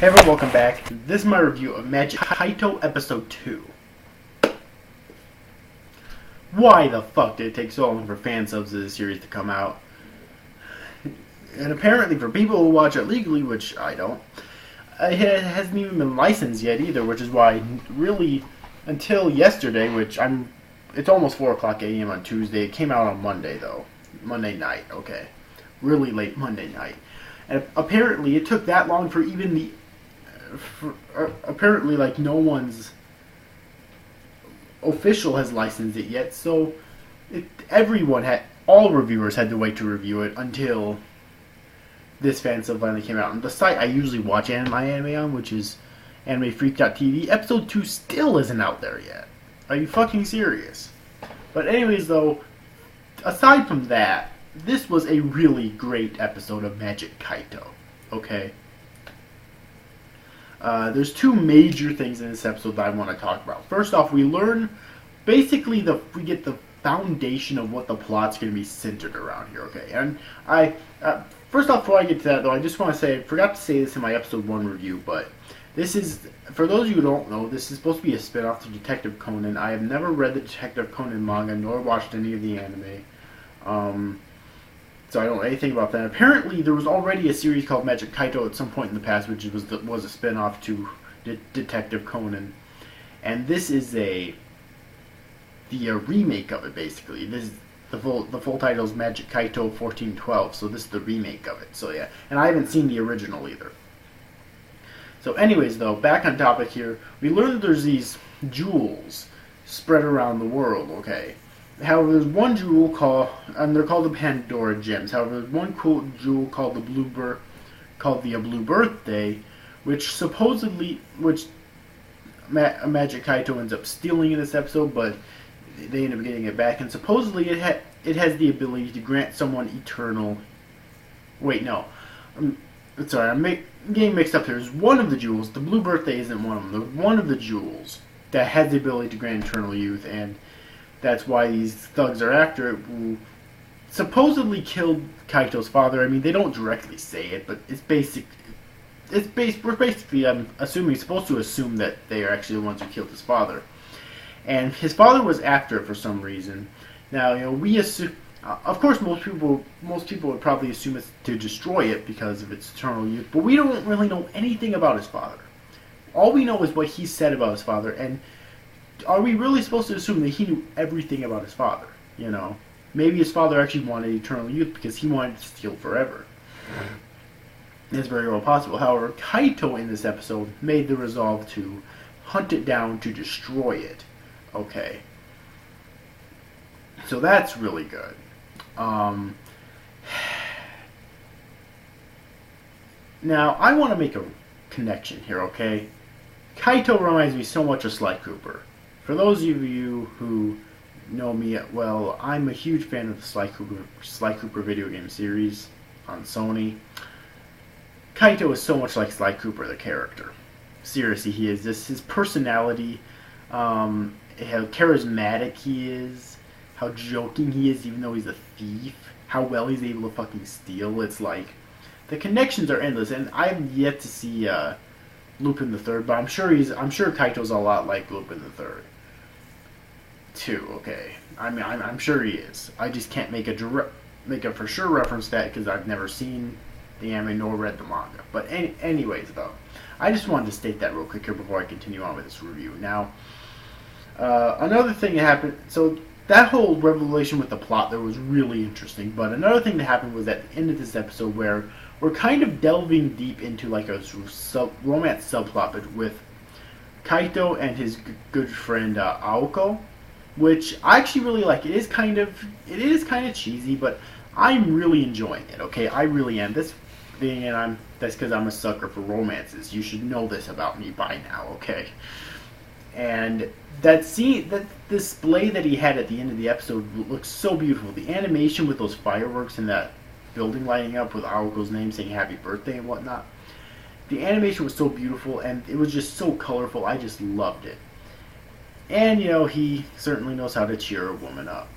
Hey everyone, welcome back. This is my review of Magic Kaito Episode 2. Why the fuck did it take so long for fan subs of this series to come out? And apparently for people who watch it legally, which I don't, it hasn't even been licensed yet either, which is why really until yesterday, it's almost 4 o'clock a.m. on Tuesday. It came out on Monday though. Monday night, okay. Really late Monday night. And apparently it took that long for even apparently like no one's official has licensed it yet, so all reviewers had to wait to review it until this fan sub finally came out. And the site I usually watch my anime on, which is animefreak.tv, episode 2 still isn't out there yet. Are you fucking serious? But anyways though, aside from that, this was a really great episode of Magic Kaito. Okay? There's two major things in this episode that I want to talk about. First off, we learn basically we get the foundation of what the plot's going to be centered around here. Okay, and first off, before I get to that though, I just want to say I forgot to say this in my episode 1 review, but this is, for those of you who don't know, this is supposed to be a spin-off to Detective Conan. I have never read the Detective Conan manga nor watched any of the anime. So I don't know anything about that. Apparently, there was already a series called Magic Kaito at some point in the past, which was a spin-off to Detective Conan, and this is the remake of it. Basically, this is the full title is Magic Kaito 1412. So this is the remake of it. So yeah, and I haven't seen the original either. So anyways, though, back on topic here, we learned that there's these jewels spread around the world. Okay. However, there's one jewel and they're called the Pandora Gems. However, there's one cool jewel called the Blue Birthday, which Magic Kaito ends up stealing in this episode, but they end up getting it back. And supposedly, it has the ability to grant someone eternal. Wait, no, sorry, I'm getting mixed up here. There's one of the jewels. The Blue Birthday isn't one of them. There's one of the jewels that has the ability to grant eternal youth, and that's why these thugs are after it, who supposedly killed Kaito's father. I mean, they don't directly say it, but we're basically, I'm assuming, supposed to assume that they are actually the ones who killed his father. And his father was after it for some reason. Now, you know, we assume, of course, most people would probably assume it's to destroy it because of its eternal youth, but we don't really know anything about his father. All we know is what he said about his father, and are we really supposed to assume that he knew everything about his father? You know, maybe his father actually wanted eternal youth because he wanted to steal forever. It's very well possible. However, Kaito in this episode made the resolve to hunt it down, to destroy it. Okay. So that's really good. Now, I want to make a connection here, okay? Kaito reminds me so much of Sly Cooper. For those of you who know me well, I'm a huge fan of the Sly Cooper video game series on Sony. Kaito is so much like Sly Cooper, the character. Seriously, he is. His personality, how charismatic he is, how joking he is, even though he's a thief, how well he's able to fucking steal. It's like, the connections are endless, and I've yet to see Lupin the Third, but I'm sure Kaito's a lot like Lupin the Third too. Okay, I mean, I'm sure he is. I just can't make a for sure reference to that because I've never seen the anime nor read the manga. But anyways, though, I just wanted to state that real quick here before I continue on with this review. Now, another thing that happened. So that whole revelation with the plot there was really interesting. But another thing that happened was at the end of this episode where we're kind of delving deep into like a romance subplot with Kaito and his good friend Aoko, which I actually really like. It is kind of cheesy, but I'm really enjoying it. Okay, I really am. That's because I'm a sucker for romances. You should know this about me by now. Okay, and that display that he had at the end of the episode looks so beautiful. The animation with those fireworks and that building lighting up with Aoko's name saying happy birthday and whatnot. The animation was so beautiful and it was just so colorful. I just loved it. And, you know, he certainly knows how to cheer a woman up.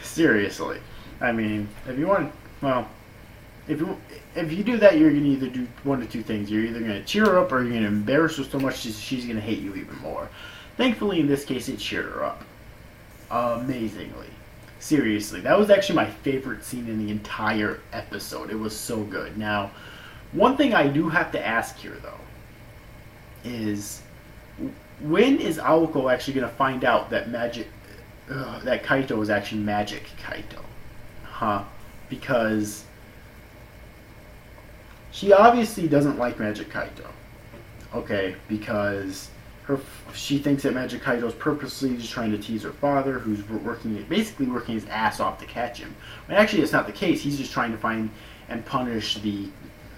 Seriously. I mean, if you want, well, if you do that, you're gonna either do one of two things. You're either gonna cheer her up, or you're gonna embarrass her so much she's gonna hate you even more. Thankfully, in this case, it cheered her up amazingly. Seriously, that was actually my favorite scene in the entire episode. It was so good. Now, one thing I do have to ask here, though, is when is Aoko actually going to find out that that Kaito is actually Magic Kaito? Huh? Because she obviously doesn't like Magic Kaito. Okay, because she thinks that Magic Kaito is purposely just trying to tease her father, who's basically working his ass off to catch him. But actually, it's not the case. He's just trying to find and punish the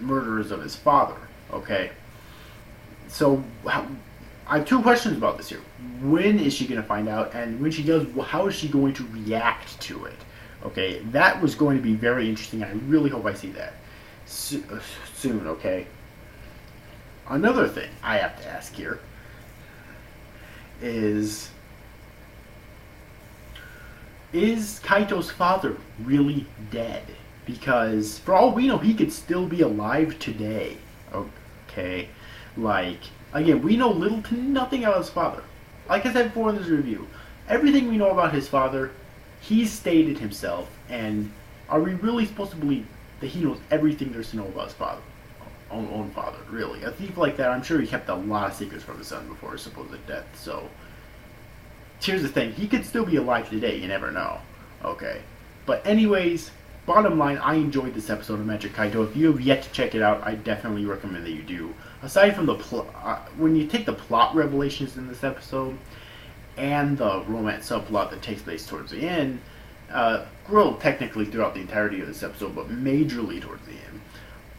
murderers of his father. Okay. So I have two questions about this here. When is she going to find out? And when she does, how is she going to react to it? Okay, that was going to be very interesting. I really hope I see that soon, okay? Another thing I have to ask here is Kaito's father really dead? Because for all we know, he could still be alive today. Okay, like, again, we know little to nothing about his father. Like I said before in this review, everything we know about his father, he's stated himself, and are we really supposed to believe that he knows everything there's to know about his father? Own father, really. A thief like that, I'm sure he kept a lot of secrets from his son before his supposed death, so here's the thing, he could still be alive today, you never know. Okay. But anyways, bottom line, I enjoyed this episode of Magic Kaito. If you have yet to check it out, I definitely recommend that you do. Aside from the when you take the plot revelations in this episode and the romance subplot that takes place towards the end, well, technically throughout the entirety of this episode, but majorly towards the end,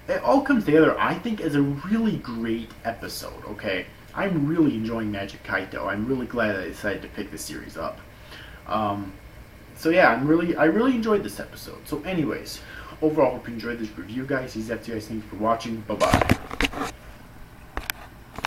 it all comes together, I think, as a really great episode, okay? I'm really enjoying Magic Kaito. I'm really glad I decided to pick this series up. So yeah, I really enjoyed this episode. So anyways, overall, hope you enjoyed this review, guys. These FTIs, thanks for watching. Bye-bye.